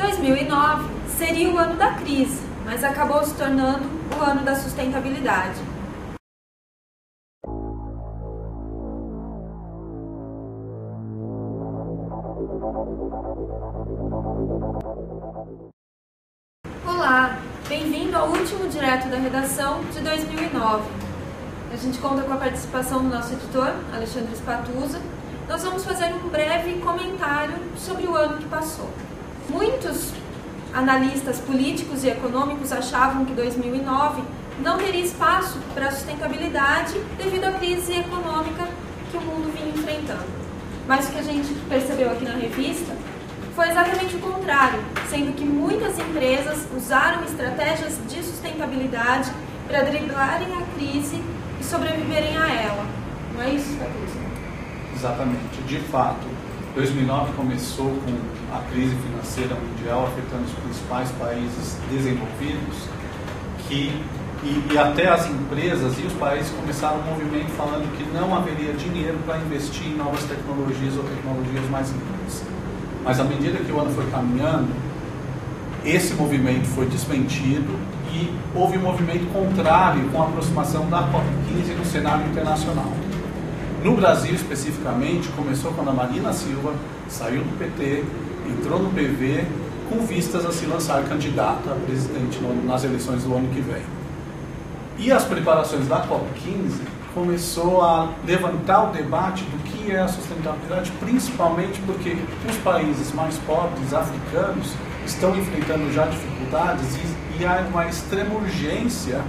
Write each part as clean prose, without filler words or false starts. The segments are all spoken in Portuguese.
2009 seria o ano da crise, mas acabou se tornando o ano da sustentabilidade. Olá, bem-vindo ao último direto da redação de 2009. A gente conta com a participação do nosso editor, Alexandre Spatuza. Nós vamos fazer um breve comentário sobre o ano que passou. Muitos analistas políticos e econômicos achavam que 2009 não teria espaço para a sustentabilidade devido à crise econômica que o mundo vinha enfrentando. Mas o que a gente percebeu aqui na revista foi exatamente o contrário, sendo que muitas empresas usaram estratégias de sustentabilidade para driblarem a crise e sobreviverem a ela. Não é isso, Spatuza? Exatamente. De fato, 2009 começou com a crise financeira mundial afetando os principais países desenvolvidos e até as empresas e os países começaram um movimento falando que não haveria dinheiro para investir em novas tecnologias ou tecnologias mais limpas. Mas à medida que o ano foi caminhando, esse movimento foi desmentido e houve um movimento contrário com a aproximação da COP15 no cenário internacional. No Brasil, especificamente, começou quando a Marina Silva saiu do PT, entrou no PV, com vistas a se lançar candidata a presidente nas eleições do ano que vem. E as preparações da COP15 começou a levantar o debate do que é a sustentabilidade, principalmente porque os países mais pobres, africanos, estão enfrentando já dificuldades e há uma extrema urgência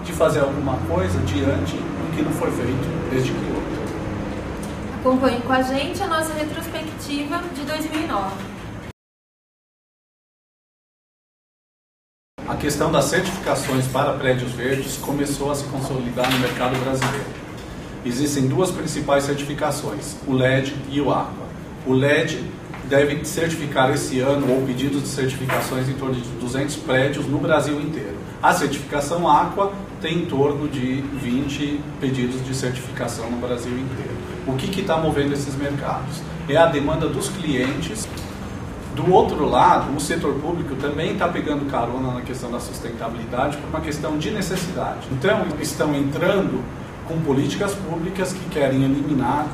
de fazer alguma coisa diante do que não foi feito desde Kyoto. Acompanhe com a gente a nossa retrospectiva de 2009. A questão das certificações para prédios verdes começou a se consolidar no mercado brasileiro. Existem duas principais certificações, o LED e o Aqua. O LED deve certificar esse ano, ou pedidos de certificações, em torno de 200 prédios no Brasil inteiro. A certificação Aqua tem em torno de 20 pedidos de certificação no Brasil inteiro. O que está movendo esses mercados? É a demanda dos clientes. Do outro lado, o setor público também está pegando carona na questão da sustentabilidade por uma questão de necessidade. Então, estão entrando com políticas públicas que querem eliminar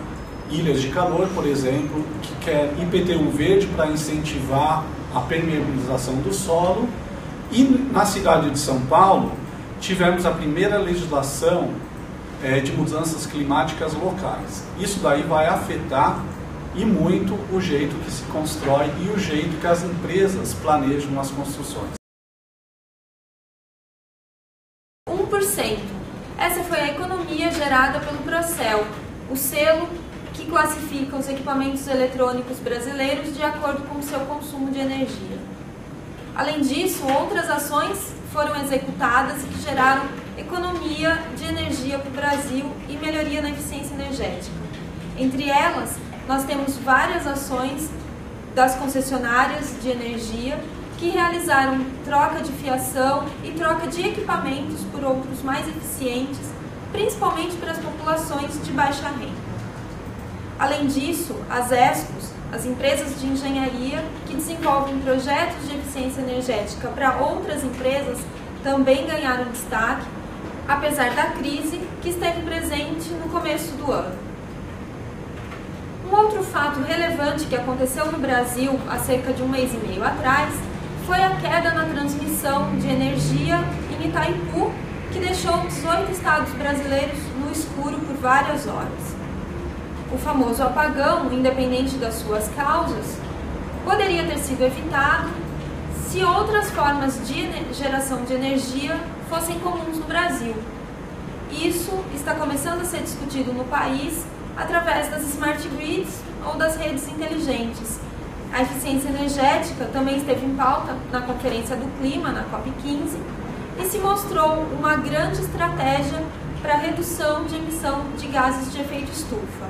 ilhas de calor, por exemplo, que quer IPTU verde para incentivar a permeabilização do solo. E na cidade de São Paulo, tivemos a primeira legislação de mudanças climáticas locais. Isso daí vai afetar e muito o jeito que se constrói e o jeito que as empresas planejam as construções. 1%. Essa foi a economia gerada pelo Procel, o selo que classifica os equipamentos eletrônicos brasileiros de acordo com o seu consumo de energia. Além disso, outras ações foram executadas que geraram economia de energia para o Brasil e melhoria na eficiência energética. Entre elas, nós temos várias ações das concessionárias de energia que realizaram troca de fiação e troca de equipamentos por outros mais eficientes, principalmente para as populações de baixa renda. Além disso, as ESCOs, as empresas de engenharia que desenvolvem projetos de eficiência energética para outras empresas, também ganharam destaque, apesar da crise que esteve presente no começo do ano. Um outro fato relevante que aconteceu no Brasil há cerca de um mês e meio atrás foi a queda na transmissão de energia em Itaipu, que deixou 18 estados brasileiros no escuro por várias horas. O famoso apagão, independente das suas causas, poderia ter sido evitado se outras formas de geração de energia fossem comuns no Brasil. Isso está começando a ser discutido no país através das smart grids ou das redes inteligentes. A eficiência energética também esteve em pauta na Conferência do Clima, na COP15, e se mostrou uma grande estratégia para a redução de emissão de gases de efeito estufa.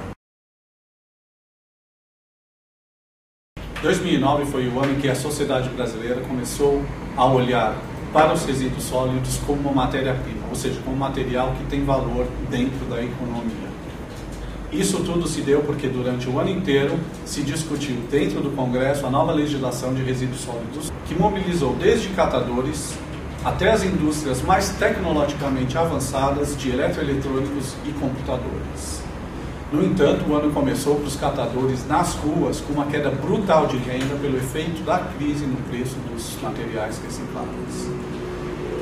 2009 foi o ano em que a sociedade brasileira começou a olhar para os resíduos sólidos como uma matéria-prima, ou seja, como material que tem valor dentro da economia. Isso tudo se deu porque durante o ano inteiro se discutiu dentro do Congresso a nova legislação de resíduos sólidos, que mobilizou desde catadores até as indústrias mais tecnologicamente avançadas de eletroeletrônicos e computadores. No entanto, o ano começou para os catadores nas ruas com uma queda brutal de renda pelo efeito da crise no preço dos materiais recicláveis.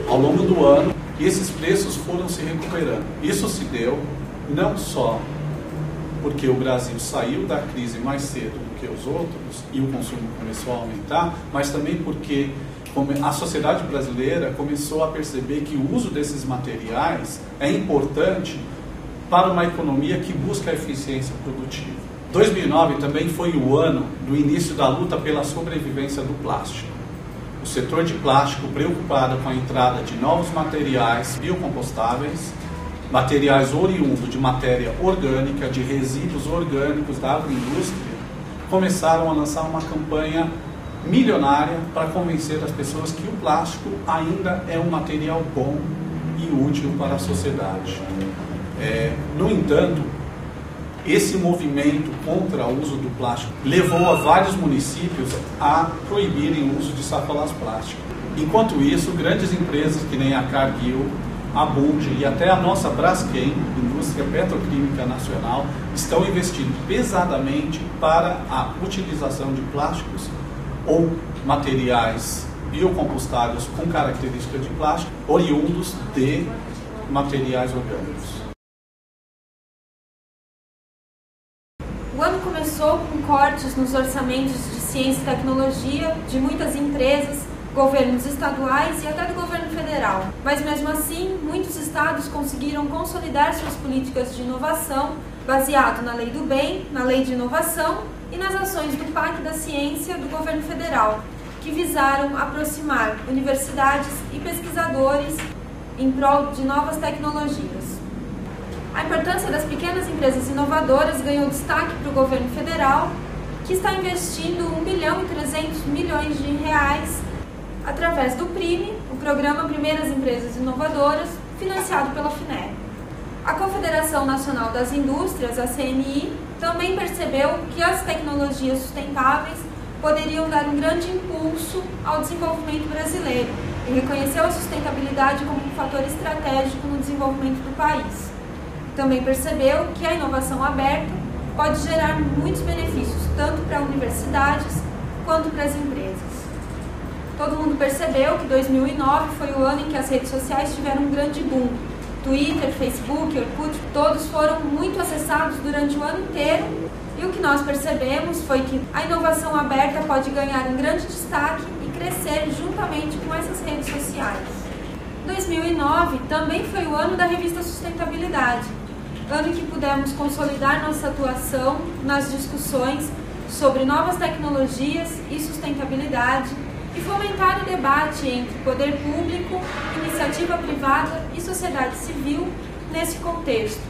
Ao longo do ano, esses preços foram se recuperando. Isso se deu não só porque o Brasil saiu da crise mais cedo do que os outros e o consumo começou a aumentar, mas também porque a sociedade brasileira começou a perceber que o uso desses materiais é importante para uma economia que busca a eficiência produtiva. 2009 também foi o ano do início da luta pela sobrevivência do plástico. O setor de plástico, preocupado com a entrada de novos materiais biocompostáveis, materiais oriundos de matéria orgânica, de resíduos orgânicos da agroindústria, começaram a lançar uma campanha milionária para convencer as pessoas que o plástico ainda é um material bom e útil para a sociedade. No entanto, esse movimento contra o uso do plástico levou a vários municípios a proibirem o uso de sacolas plásticas. Enquanto isso, grandes empresas que nem a Cargill, a Bunge e até a nossa Braskem, indústria petroquímica nacional, estão investindo pesadamente para a utilização de plásticos ou materiais biocompostáveis com características de plástico, oriundos de materiais orgânicos. O ano começou com cortes nos orçamentos de ciência e tecnologia de muitas empresas, governos estaduais e até do governo federal. Mas mesmo assim, muitos estados conseguiram consolidar suas políticas de inovação baseado na Lei do Bem, na Lei de Inovação e nas ações do PAC da Ciência do governo federal, que visaram aproximar universidades e pesquisadores em prol de novas tecnologias. A importância das pequenas empresas inovadoras ganhou destaque para o governo federal, que está investindo R$1,3 bilhão através do PRIME, o Programa Primeiras Empresas Inovadoras, financiado pela FINEP. A Confederação Nacional das Indústrias, a CNI, também percebeu que as tecnologias sustentáveis poderiam dar um grande impulso ao desenvolvimento brasileiro e reconheceu a sustentabilidade como um fator estratégico no desenvolvimento do país. Também percebeu que a inovação aberta pode gerar muitos benefícios, tanto para universidades quanto para as empresas. Todo mundo percebeu que 2009 foi o ano em que as redes sociais tiveram um grande boom. Twitter, Facebook, Orkut, todos foram muito acessados durante o ano inteiro. E o que nós percebemos foi que a inovação aberta pode ganhar um grande destaque e crescer juntamente com essas redes sociais. 2009 também foi o ano da revista Sustentabilidade, ano em que pudemos consolidar nossa atuação nas discussões sobre novas tecnologias e sustentabilidade e fomentar o debate entre poder público, iniciativa privada e sociedade civil nesse contexto.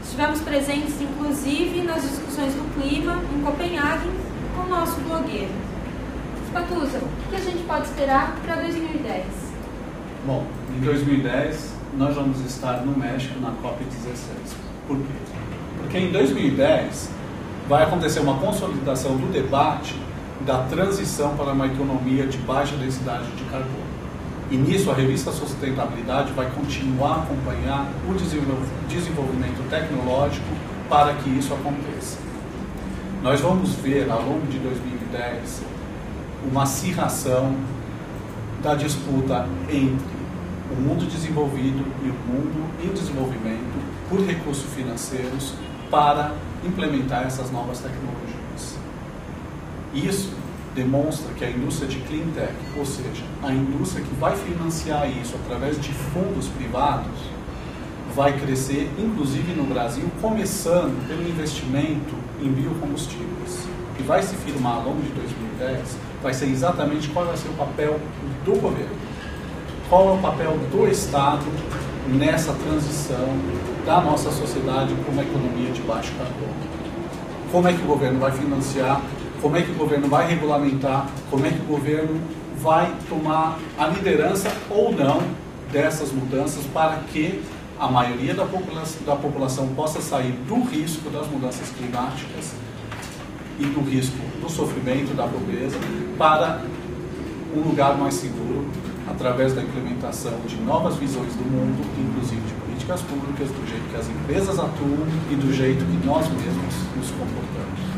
Estivemos presentes, inclusive, nas discussões do clima em Copenhague com o nosso blogueiro. Spatuza, o que a gente pode esperar para 2010? Bom, em 2010 nós vamos estar no México na COP16. Por quê? Porque em 2010 vai acontecer uma consolidação do debate da transição para uma economia de baixa densidade de carbono. E nisso a revista Sustentabilidade vai continuar a acompanhar o desenvolvimento tecnológico para que isso aconteça. Nós vamos ver ao longo de 2010 uma acirração da disputa entre o mundo desenvolvido e o mundo em desenvolvimento por recursos financeiros para implementar essas novas tecnologias. Isso demonstra que a indústria de clean tech, ou seja, a indústria que vai financiar isso através de fundos privados, vai crescer, inclusive no Brasil, começando pelo investimento em biocombustíveis. E vai se firmar ao longo de 2010, vai ser exatamente qual vai ser o papel do governo, qual é o papel do Estado nessa transição da nossa sociedade para uma economia de baixo carbono. Como é que o governo vai financiar, como é que o governo vai regulamentar, como é que o governo vai tomar a liderança ou não dessas mudanças para que a maioria da população possa sair do risco das mudanças climáticas e do risco do sofrimento, da pobreza, para um lugar mais seguro, através da implementação de novas visões do mundo, inclusive de políticas públicas, do jeito que as empresas atuam e do jeito que nós mesmos nos comportamos.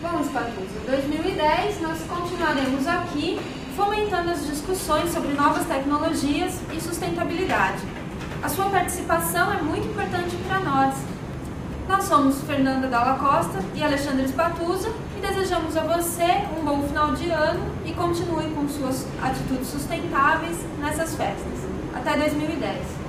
Bom, Spatuza, em 2010 nós continuaremos aqui fomentando as discussões sobre novas tecnologias e sustentabilidade. A sua participação é muito importante para nós. Nós somos Fernanda Dalla Costa e Alexandre Spatuza e desejamos a você um bom final de ano e continue com suas atitudes sustentáveis nessas festas. Até 2010.